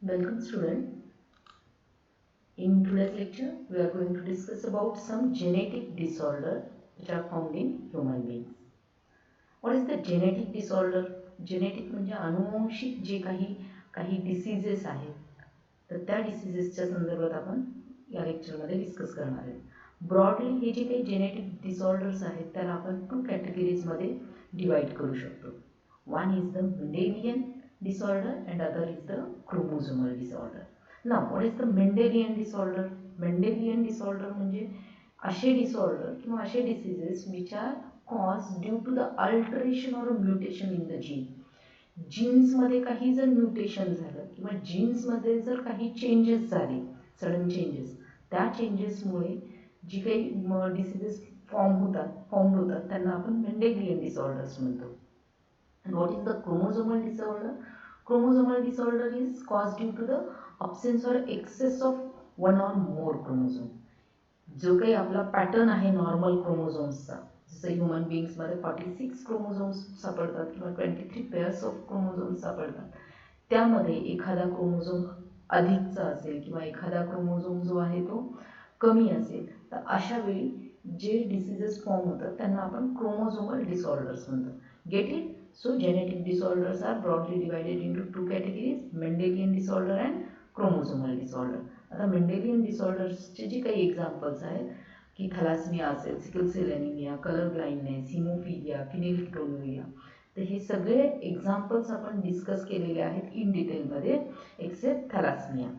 Welcome student. In today's lecture, we are going to discuss about some genetic disorder which are found in human beings. What is the genetic disorder? Genetic म्हणजे अनुवंशिक जे काही diseases आहेत तर त्या डिसीजेसच्या संदर्भात आपण या लेक्चरमध्ये डिस्कस करणार आहे. ब्रॉडली हे जे काही जेनेटिक डिसऑर्डर्स आहेत त्याला आपण 2 कॅटेगरीजमध्ये डिवाइड करू शकतो. One is the Mendelian disorder and other is the chromosomal disorder. Now, what is the Mendelian disorder? Mendelian disorder म्हणजे असे डिसऑर्डर किंवा असे diseases which are caused due to the alteration or a mutation in the gene. जीन्समध्ये काही जर mutation झालं किंवा जीन्समध्ये जर काही चेंजेस झाले, सडन चेंजेस, त्या चेंजेसमुळे जी काही डिसीजेस फाउंड होतात त्यांना आपण मेंडेलियन डिसऑर्डर्स म्हणतो. And what is the chromosomal disorder? Chromosomal disorder is caused due to the absence or excess of one or more chromosome. जो काही आपला पॅटर्न आहे नॉर्मल क्रोमोझोम्सचा, जसं ह्युमन बिंग्समध्ये 46 क्रोमोझोम्स सापडतात किंवा 23 पेअर्स ऑफ क्रोमोझोम्स सापडतात, त्यामध्ये एखादा क्रोमोझोम अधिकचा असेल किंवा एखादा क्रोमोझोम जो आहे तो कमी असेल तर अशा वेळी जे डिसीजेस फॉर्म होतात त्यांना आपण क्रोमोझोमल डिसऑर्डर्स म्हणतो. Get it? So genetic disorders are broadly divided into 2 categories, Mendelian disorder and chromosomal disorder. आता मेंडेलियन डिसऑर्डर्सचे जे काही एक्झाम्पल्स आहेत की थॅलासमिया असेल, sickle cell anaemia, colour blindness, haemophilia, phenylketonuria, तर हे सगळे एक्झाम्पल्स आपण डिस्कस केलेले आहेत इन डिटेलमध्ये except thalassaemia,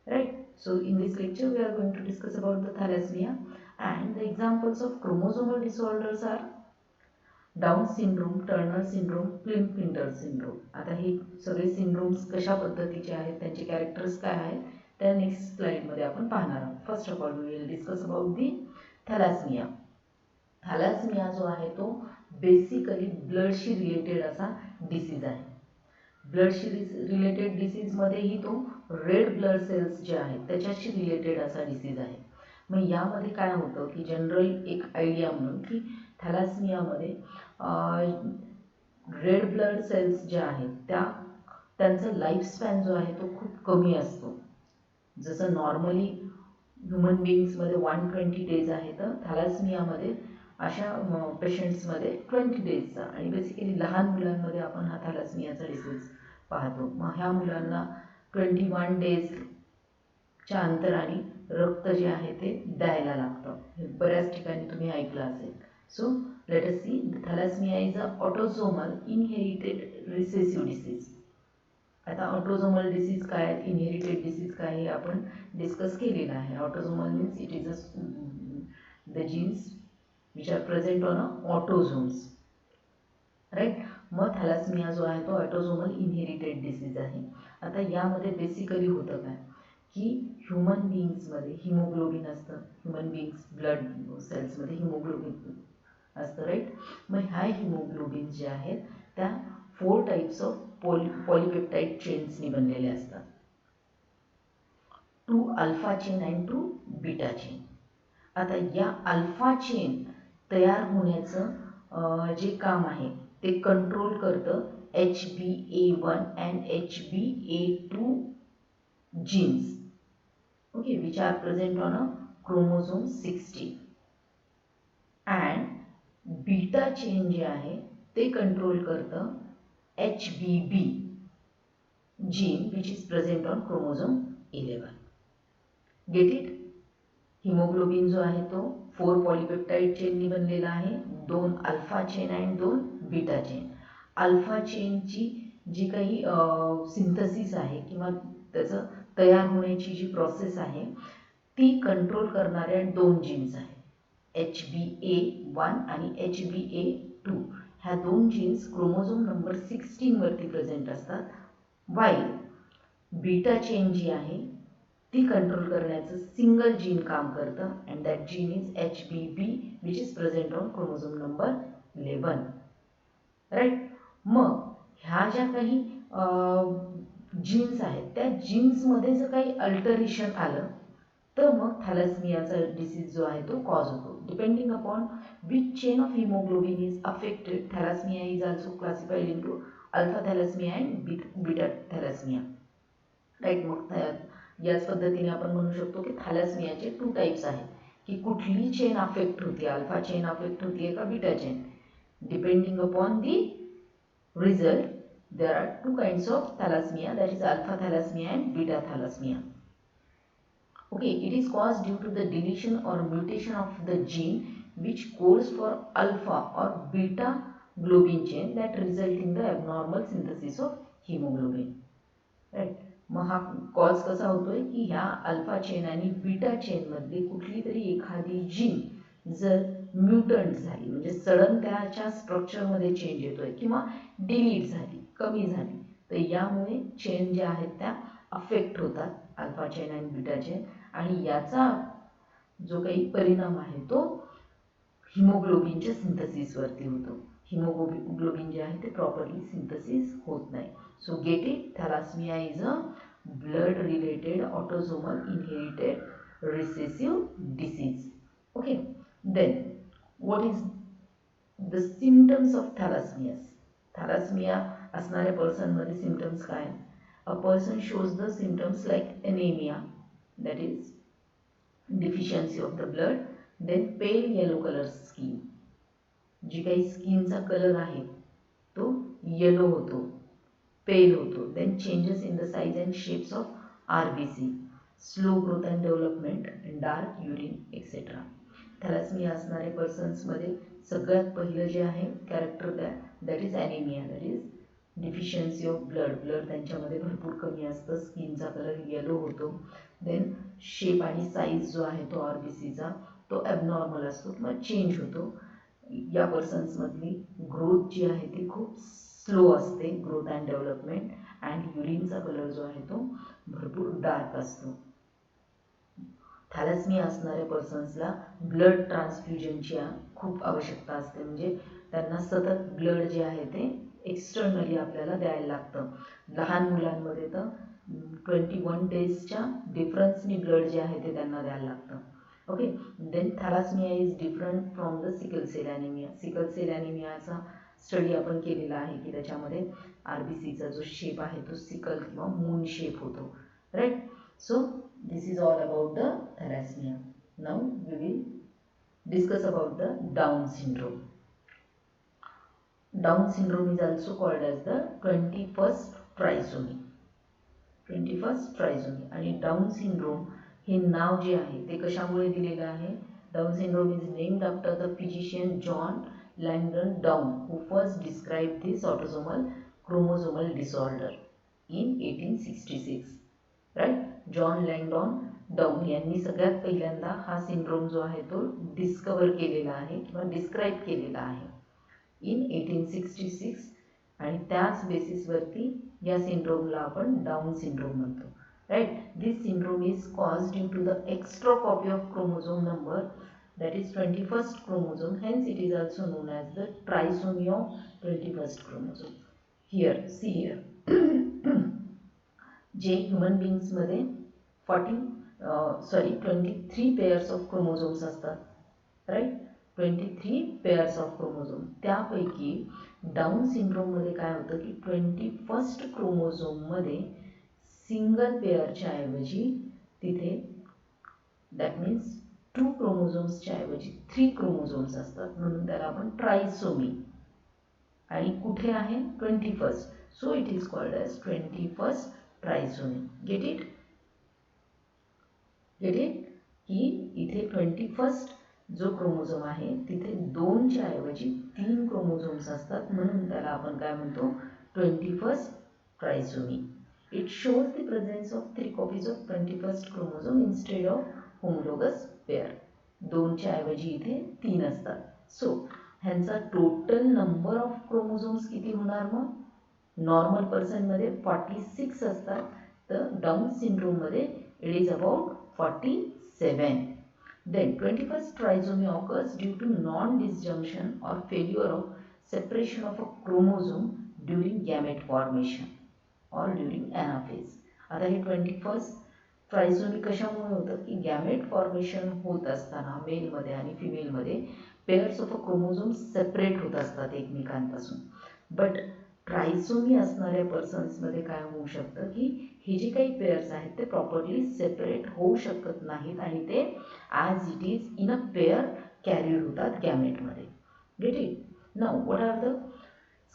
right. So in this lecture we are going to discuss about the thalassemia, and the examples of chromosomal disorders are Down syndrome, Turner syndrome, Klinefelter syndrome. आता हे सगळे syndromes कशा पद्धतीचे आहेत, त्यांचे कॅरेक्टर्स काय आहेत, त्या नेक्स्ट स्लाइडमध्ये आपण पाहणार आहोत. First of all we will discuss about the thalassaemia. Thalassaemia जो आहे तो बेसिकली ब्लडशी रिलेटेड असा डिसीज आहे. ब्लडशी रिलेटेड डिसीजमध्येही तो रेड ब्लड सेल्स जे आहेत त्याच्याशी रिलेटेड असा डिसीज आहे. मग यामध्ये काय होतं की जनरल एक आयडिया म्हणून की थॅलासमियामध्ये रेड ब्लड सेल्स ज्या आहेत त्यांचा लाईफस्पॅन जो आहे तो खूप कमी असतो. जसं नॉर्मली ह्युमन बिंग्समध्ये 120 डेज आहे तर थॅलासमियामध्ये अशा पेशंट्समध्ये 20 डेजचा, आणि बेसिकली लहान मुलांमध्ये आपण हा थॅलासमियाचा डिसीज पाहतो. मग ह्या मुलांना 21 डेजच्या अंतराने रक्त जे आहे ते द्यायला लागतं. हे बऱ्याच ठिकाणी तुम्ही ऐकलं असेल. So let us see, thalassaemia is a autosomal inherited recessive disease. आता ऑटोझोमल डिसीज काय, इनहेरिटेड डिसीज काय हे आपण डिस्कस केलेलं आहे. Autosomal means it is the genes which are present on a autosomes, right. मग थॅलासमिया जो आहे तो ऑटोझोमल इनहेरिटेड डिसीज आहे. आता यामध्ये बेसिकली होतं काय की ह्युमन बिंग्समध्ये हिमोग्लोबिन असतं. ह्युमन बिंग्स ब्लड सेल्समध्ये हिमोग्लोबिन असतं, राईट. मग ह्या हिमोग्लोबिन जे आहेत त्या 4 टाईप्स ऑफ पॉलिपेप्टाइड चेन्सनी बनलेले असतात. 2 alpha chain and 2 beta chain. आता या अल्फा चेन तयार होण्याचं जे काम आहे ते कंट्रोल करतं HbA1 and HbA2 genes, okay, which are present on a chromosome 60. and beta chain जे आहे ते कंट्रोल करतं HbB gene which is present on chromosome 11. Get it? Haemoglobin जो आहे तो 4 पॉलिपेप्टाइड चेननी बनलेला आहे, 2 alpha chain and 2 beta chain. Alpha चेनची जी काही सिंथसिस आहे किंवा त्याचं तयार होण्याची जी प्रोसेस आहे ती कंट्रोल करणाऱ्या 2 जीन्स आहेत, HbA1 आणि HbA2. ह्या 2 जीन्स क्रोमोझोम नंबर 16 वरती प्रेझेंट असतात. वाईल बीटा चेन जी आहे ती कंट्रोल करण्याचं सिंगल जीन काम करतं, and that gene is HbB which is present on chromosome number 11, right. मग ह्या ज्या काही जीन्स आहेत त्या जीन्समध्ये जर काही अल्टरेशन आलं तर मग थॅलासमियाचा डिसीज जो आहे तो कॉज होतो. Depending upon which chain of haemoglobin is affected, thalassaemia is also classified into alpha thalassaemia and beta thalassaemia, right. मग याच पद्धतीने आपण म्हणू शकतो की थॅलॅसमियाचे 2 टाईप्स आहेत, की कुठली चेन अफेक्ट होते, अल्फा चेन अफेक्ट होते का beta chain. Depending upon the result, there are 2 kinds of thalassemia, that is alpha thalassemia and beta thalassemia. Okay, it is caused due to the deletion or mutation of the gene which codes for alpha or beta globin chain that result in the abnormal synthesis of hemoglobin. Right. मग हा cause कसा होतोय की ह्या alpha chain आणि beta chain मध्ये कुठली तरी एखादी जीन जर म्युटंट झाली, म्हणजे सडन त्याच्या स्ट्रक्चरमध्ये चेंज येतोय किंवा डिलीट झाली, कमी झाली, तर यामुळे चेन ज्या आहेत त्या अफेक्ट होतात, अल्फा चेन आणि बीटा चेन, आणि याचा जो काही परिणाम आहे तो हिमोग्लोबिनच्या सिंथेसिसवरती होतो. हिमोग्लोबिन जे आहे ते प्रॉपरली सिंथेसिस होत नाही. So get it, thalassaemia is a blood related autosomal inherited recessive disease. Okay, then what is the symptoms of thalassaemia. Thalassaemia असणाऱ्या पर्सनमध्ये सिम्पटम्स काय? A person shows the symptoms like anaemia, that is deficiency of the blood, then pale yellow color skin, जी काही स्किनचा colour आहे तो yellow होतो, pale होतो. Then changes in the size and shapes of RBC, slow growth and development, dark urine etcetera. Thalassaemia असणाऱ्या पर्सन्समध्ये सगळ्यात पहिलं जे आहे character that is anaemia, that is deficiency of blood त्यांच्यामध्ये भरपूर कमी असतं, स्किनचा कलर येलो होतो. देन शेप आणि साईज जो आहे तो RBCचा तो ॲबनॉर्मल असतो किंवा चेंज होतो. या पर्सन्समधली ग्रोथ जी आहे ती खूप स्लो असते, ग्रोथ अँड डेव्हलपमेंट, अँड युरिनचा कलर जो आहे तो भरपूर डार्क असतो. थॅलासेमिया असणाऱ्या पर्सन्सला ब्लड ट्रान्सफ्युजनची खूप आवश्यकता असते, म्हणजे त्यांना सतत ब्लड जे आहे ते एक्सटर्नली आपल्याला द्यायला लागतं. लहान मुलांमध्ये तर 21 डेजच्या डिफरन्सनी ब्लड जे आहे ते त्यांना द्यायला लागतं. Okay, then thalassaemia is different from the sickle cell anaemia. Sickle cell ॲनिमियाचा स्टडी आपण केलेला आहे की त्याच्यामध्ये RBCचा जो शेप आहे तो सिकल किंवा मून शेप होतो. Right. So this is all about the thalassemia. Now we will discuss about the Down syndrome. Down syndrome is also called as the 21st trisomy. 21st trisomy. आणि Down syndrome हे नाव जे आहे ते कशामुळे दिलेलं आहे? Down syndrome is named after the physician John Langdon Down who first described this autosomal chromosomal disorder in 1866. Right. John Langdon Down यांनी सगळ्यात पहिल्यांदा हा सिंड्रोम जो आहे तो डिस्कवर केलेला आहे किंवा डिस्क्राईब केलेला आहे इन 1866, आणि त्याच बेसिसवरती या सिंड्रोमला आपण डाऊन सिंड्रोम म्हणतो. Right. This syndrome is cause due to the extra copy of chromosome number, that is 21st chromosome, hence it is also known as the trisomy of 21st chromosome. Here, see here. जे human बीइंग्समध्ये 23 pairs of chromosomes असतात. Right. 23 pairs of chromosome, त्यापैकी down सिंड्रोममध्ये काय होतं की 21st क्रोमोझोममध्ये single पेअरच्या ऐवजी तिथे that means 2 क्रोमोझोम्सच्या ऐवजी 3 क्रोमोझोम्स असतात, म्हणून त्याला आपण ट्रायसोमी. आणि कुठे आहे? 21st. So it is called as 21st trisomy. Get it? Get it? की इथे 21st जो क्रोमोझोम आहे तिथे 2च्या ऐवजी 3 क्रोमोझोम्स असतात, म्हणून त्याला आपण काय म्हणतो? 21st trisomy. It shows the presence of 3 copies of 21st chromosome instead of homologous pair. 2च्या ऐवजी इथे 3 असतात. सो ह्यांचा टोटल नंबर ऑफ क्रोमोझोम्स किती होणार? मग नॉर्मल पर्सनमध्ये 46 असतात, तर डाऊन सिंड्रोममध्ये it is about 47. Then 21st trisomy occurs due to non-disjunction or failure of separation of a chromosome during gamete formation or during anaphase. आता हे 21st ट्रायसोमी कशामुळे होतं की गॅमेट फॉर्मेशन होत असताना मेलमध्ये आणि फिमेलमध्ये pairs of a chromosome separate होत असतात एकमेकांपासून. बट ट्रायसोमी असणाऱ्या पर्सन्समध्ये काय होऊ शकतं की हे जे काही पेअर्स आहेत ते प्रॉपरली सेपरेट होऊ शकत नाहीत आणि ते as it is in a pair carried होतात गॅमेटमध्ये. Get it? Now what are the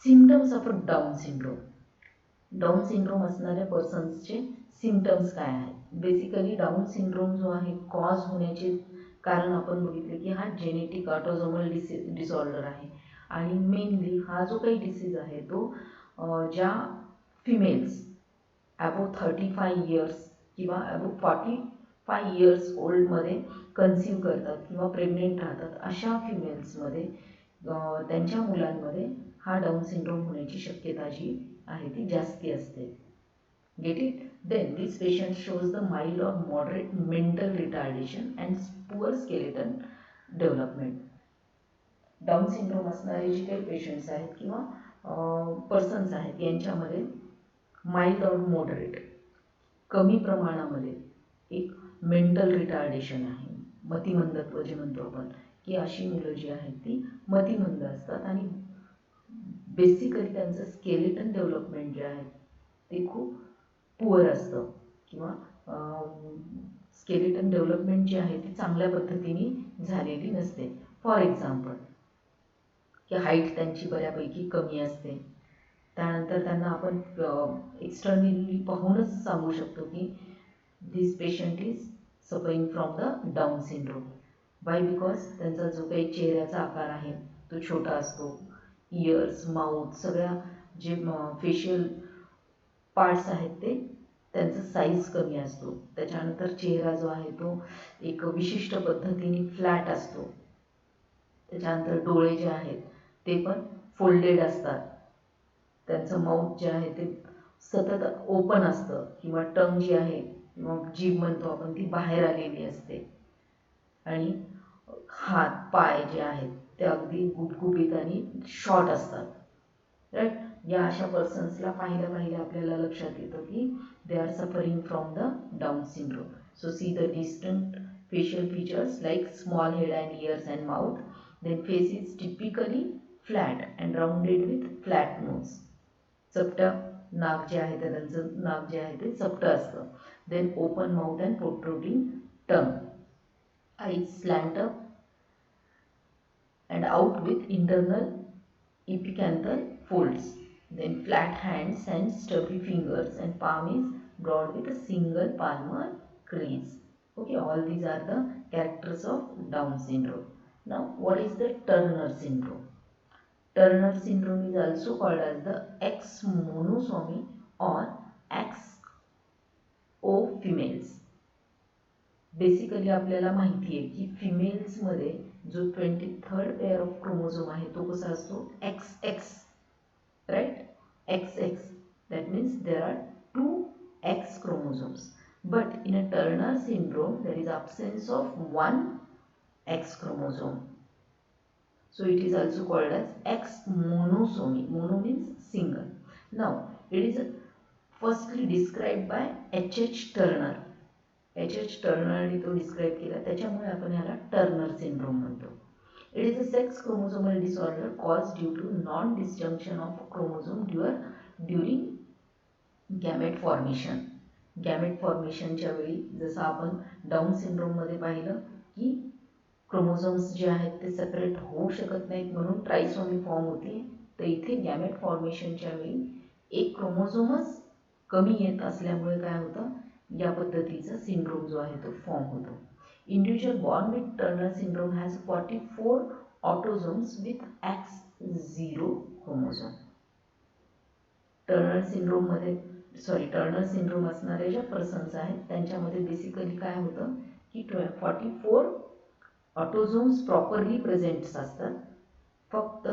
symptoms of a Down syndrome? Down syndrome असणाऱ्या पर्सन्सचे सिम्पटम्स काय आहेत? बेसिकली डाऊन सिंड्रोम जो आहे कॉज होण्याचे कारण आपण बघितले की हा जेनेटिक ऑटोझोमल डिसऑर्डर आहे आणि मेनली हा जो काही डिसीज आहे तो ज्या फिमेल्स ॲबो 35 इयर्स किंवा ॲबो 45 इयर्स ओल्डमध्ये कन्सिव्ह करतात किंवा प्रेग्नेंट राहतात अशा फिमेल्समध्ये त्यांच्या मुलांमध्ये हा डाऊन सिंड्रोम होण्याची शक्यता जी आहे ती जास्ती असते. Get it? Then this patient shows the mild or moderate mental retardation and poor skeleton development. Down syndrome असणारे जे काही पेशंट्स आहेत किंवा पर्सन्स आहेत यांच्यामध्ये माइल्ड और मॉडरेट कमी प्रमाणामध्ये एक मेंटल रिटार्डेशन आहे, मतिमंदत्व जे म्हणतो आपण, की अशी मुलं जी आहेत ती मतिमंद असतात आणि बेसिकली त्यांचं स्केलेटन डेव्हलपमेंट जे आहे ते खूप पुअर असतं किंवा स्केलेटन डेव्हलपमेंट जी आहे ती चांगल्या पद्धतीने झालेली नसते. फॉर एक्झाम्पल की हाईट त्यांची बऱ्यापैकी कमी असते. त्यानंतर त्यांना आपण एक्सटर्नली पाहूनच सांगू शकतो की this patient is suffering from the Down syndrome. By because त्यांचा जो काही चेहऱ्याचा आकार आहे तो छोटा असतो. इयर्स, माउथ, सगळ्या जे फेशियल पार्ट्स आहेत ते त्यांचा साईज कमी असतो. त्याच्यानंतर चेहरा जो आहे तो एक विशिष्ट पद्धतीने फ्लॅट असतो. त्याच्यानंतर डोळे जे आहेत ते पण फोल्डेड असतात. त्यांचं माउथ जे आहे ते सतत ओपन असतं किंवा टंग जी आहे किंवा जीभ म्हणतो आपण ती बाहेर आलेली असते आणि हात पाय जे आहेत ते अगदी गुबगुबीत आणि शॉर्ट असतात. राईट? या अशा पर्सन्सला पाहिल्या आपल्याला लक्षात येतं की they are suffering from the Down syndrome. So see the distant facial features like small head and ears and mouth. Then face is typically flat and rounded with flat nose. चपटं नाक जे आहे त्यांचं नाक जे आहे ते चपटं असतं. Then open mouth and protruding tongue. eyes slant up and out with internal epicanthal folds. Then flat hands and stubby fingers and palm is broad with a single palmar crease. Okay, all these are the characters of Down syndrome. Now, what is the Turner syndrome? Turner syndrome is also called as the X monosomy or XO females. Basically आपल्याला माहिती आहे की फिमेल्समध्ये जो 23rd pair of chromosome आहे तो कसा असतो? XX. Right? XX. That means there are 2 X chromosomes. But in a Turner syndrome, there is absence of 1 X chromosome. So it is also called as X monosomy. Mono means single. Now, it is firstly described by H.H. Turner. H.H. टर्नरने तो describe केला, त्याच्यामुळे आपण ह्याला Turner syndrome म्हणतो. It is a sex chromosomal disorder cause due to non disjunction of chromosome during gamete formation. Gamete फॉर्मेशनच्या वेळी जसं आपण डाऊन सिंड्रोममध्ये पाहिलं की क्रोमोझोम्स जे आहेत ते सेपरेट होऊ शकत नाहीत म्हणून ट्रायसोमी फॉर्म होते, तर इथे गॅमेट फॉर्मेशनच्या वेळी एक क्रोमोझोमच कमी येत असल्यामुळे काय होतं, या पद्धतीचा सिंड्रोम जो आहे तो फॉर्म होतो. Individual born with Turner syndrome has 44 autosomes with X0 chromosome. Turner syndrome असणाऱ्या ज्या पर्सन्स आहेत त्यांच्यामध्ये बेसिकली काय होतं की 44 ऑटोझोम्स प्रॉपरली प्रेझेंट्स असतात. फक्त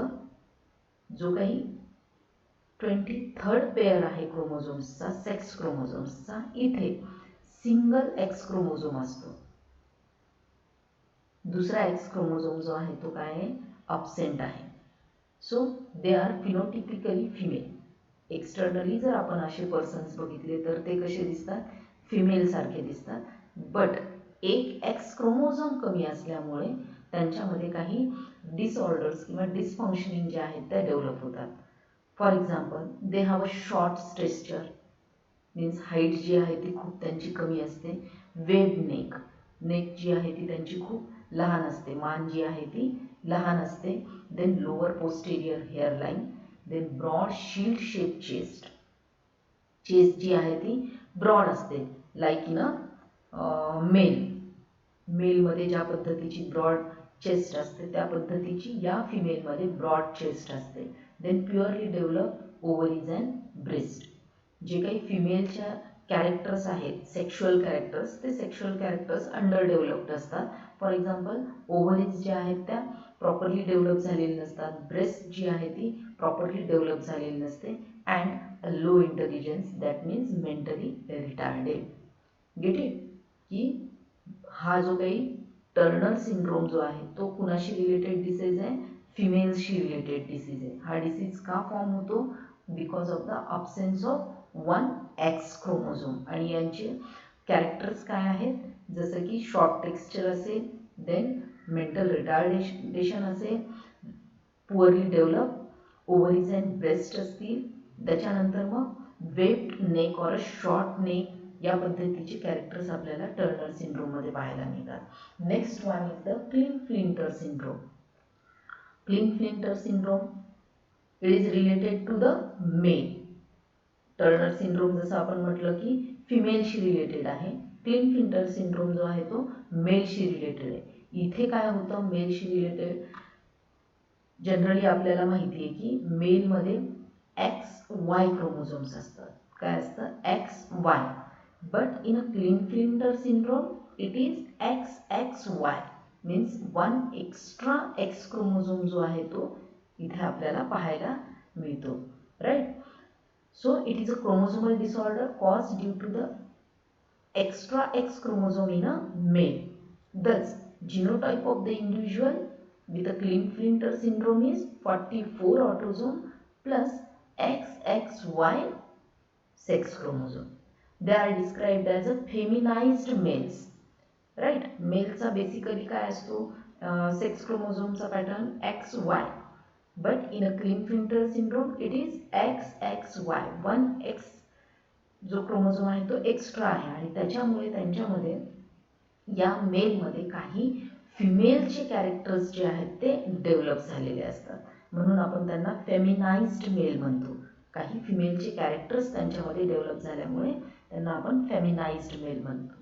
जो काही 23rd पेअर आहे क्रोमोझोम्सचा, सेक्स क्रोमोझोम्सचा, इथे सिंगल एक्स क्रोमोझोम असतो. दुसरा एक्स क्रोमोझोम जो आहे तो काय आहे? अब्सेंट आहे. So they are phenotypically female. Externally जर आपण असे पर्सन्स बघितले तर ते कसे दिसतात? फिमेल सारखे दिसतात. बट एक एक्स क्रोमोझोम कमी असल्यामुळे त्यांच्यामध्ये काही डिसऑर्डर्स किंवा डिसफंक्शनिंग जे आहेत त्या डेव्हलप होतात. For example they have a short stature, means height जी आहे ती खूप त्यांची कमी असते. वेब नेक, नेक जी आहे ती त्यांची खूप लहान असते, मान जी आहे ती लहान असते. Then lower posterior hairline, then broad shield shape chest, chest जी आहे ती ब्रॉड असते, लाईक इन अ मेलमध्ये ज्या पद्धतीची ब्रॉड चेस्ट असते त्या पद्धतीची या फिमेलमध्ये ब्रॉड चेस्ट असते. Then purely develop ovaries and breast. जे काही फिमेलच्या कॅरेक्टर्स आहेत, सेक्शुअल कॅरेक्टर्स, ते सेक्शुअल कॅरेक्टर्स अंडर डेव्हलप्ड असतात. फॉर एक्झाम्पल ओव्हरीज ज्या आहेत त्या प्रॉपरली डेव्हलप झालेली नसतात, ब्रेस्ट जी आहे ती प्रॉपरली डेव्हलप झालेली नसते, and low intelligence, that means mentally retarded. Gate it? की हा जो काही टर्नर सिंड्रोम जो आहे तो कुणाशी रिलेटेड डिसीज आहे? फिमेल्सशी रिलेटेड डिसीज आहे. हा डिसीज का फॉर्म होतो? Because of the absence of one X chromosome. आणि यांचे कॅरेक्टर्स काय आहेत? जसं की शॉर्ट टेक्स्चर असेल, देन मेंटल रिटार्डेशन असेल, poorly develop ovaries and breast असतील, त्याच्यानंतर मग webbed neck or a short neck, या पद्धतीचे कॅरेक्टर्स आपल्याला टर्नर सिंड्रोममध्ये पाहायला मिळतात. Next one is the Klinefelter syndrome. Klinefelter syndrome it is related to the male. Turner syndrome जसं आपण म्हटलं की फिमेलशी रिलेटेड आहे, क्लिन-फ्लिंटर सिंड्रोम जो आहे तो मेलशी रिलेटेड आहे. इथे काय होतं मेलशी रिलेटेड? जनरली आपल्याला माहिती आहे की मेलमध्ये XY क्रोमोझोम्स असतात. काय असतं? XY. But in a Klinefelter syndrome, it is XXY, means one extra X chromosome जो आहे तो इथे आपल्याला पाहायला मिळतो, right? So it is a chromosomal disorder caused due to the extra X chromosome in a male. Thus, genotype of the individual with a Klinefelter syndrome is 44 autosome plus XXY sex chromosome. They are described as a feminized males, right? मेलचा basically काय असतो? Sex क्रोमोझोमचा pattern XY, but in a Klinefelter syndrome it is XXY. One X जो chromosome आहे तो extra आहे आणि त्याच्यामुळे त्यांच्यामध्ये या मेलमध्ये काही फिमेलचे कॅरेक्टर्स जे आहेत ते डेव्हलप झालेले असतात, म्हणून आपण त्यांना फेमिनाइज्ड मेल म्हणतो. काही फिमेलचे कॅरेक्टर्स त्यांच्यामध्ये डेव्हलप झाल्यामुळे त्यांना आपण फेमिनाइज्ड मेल म्हणतो.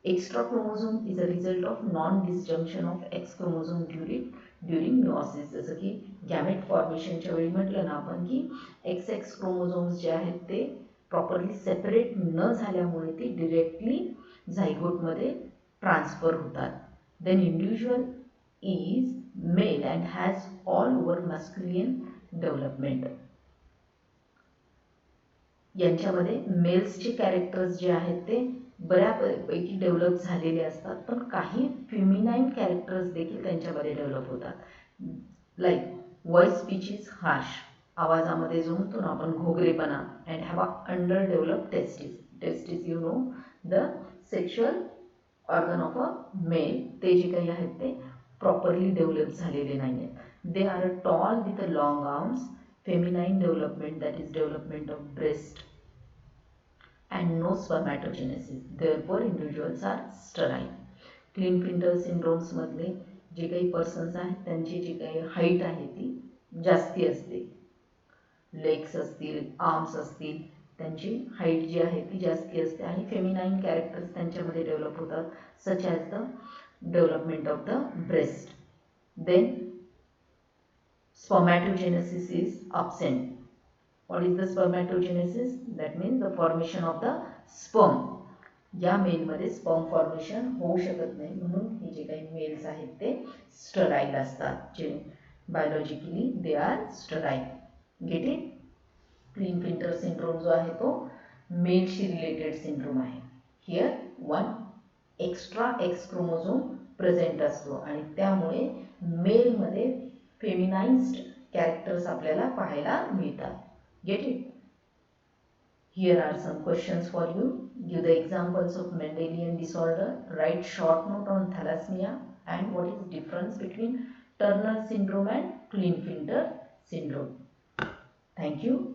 Extra chromosome is a result of non disjunction of x chromosome during meiosis. जसं की गॅमेट फॉर्मेशनच्या वेळी म्हटलं ना आपण की XX क्रोमोझोम्स जे आहेत ते प्रॉपरली सेपरेट न झाल्यामुळे ती डिरेक्टली झायगोटमध्ये ट्रान्सफर होतात. Then individual is male and has all over masculine development. यांच्यामध्ये मेल्सचे कॅरेक्टर्स जे आहेत ते बऱ्यापैकी डेव्हलप झालेले असतात, पण काही फिमिनाईन कॅरेक्टर्स देखील त्यांच्यामध्ये डेव्हलप होतात. Like voice pitch is harsh, आवाजामध्ये जो म्हणतो ना आपण घोगरेपणा, and have a under develop testis. Testis you know the sexual organ of a male, ते जे काही आहेत ते प्रॉपरली डेव्हलप झालेले नाही आहेत. They are tall with a long arms, feminine development, that is development of breast, and no spermatogenesis, therefore individuals are sterile. Klinefelter syndromes मधले जे काही पर्सन्स आहेत त्यांची जी काही हाईट आहे ती जास्ती असते, लेग्स असतील, आर्म्स असतील, त्यांची हाईट जी आहे ती जास्ती असते आणि फेमिनाईन कॅरेक्टर्स त्यांच्यामध्ये डेव्हलप होतात, such as the development of the breast. Then spermatogenesis is absent. What is the spermatogenesis? That means the formation of the sperm. या मेलमध्ये स्पर्म फॉर्मेशन होऊ शकत नाही, म्हणून हे जे काही मेल्स आहेत ते स्टराईल असतात, जे biologically they are sterile. Get it? Klinefelter syndrome जो आहे तो मेलशी रिलेटेड सिंड्रोम आहे. Here one extra X chromosome present असतो आणि त्यामुळे मेलमध्ये फेमिनाइज्ड कॅरेक्टर्स आपल्याला पाहायला मिळतात. Get it? Here are some questions for you. Give the examples of Mendelian disorder. Write short note on thalassemia and what is difference between Turner syndrome and Klinefelter syndrome. Thank you.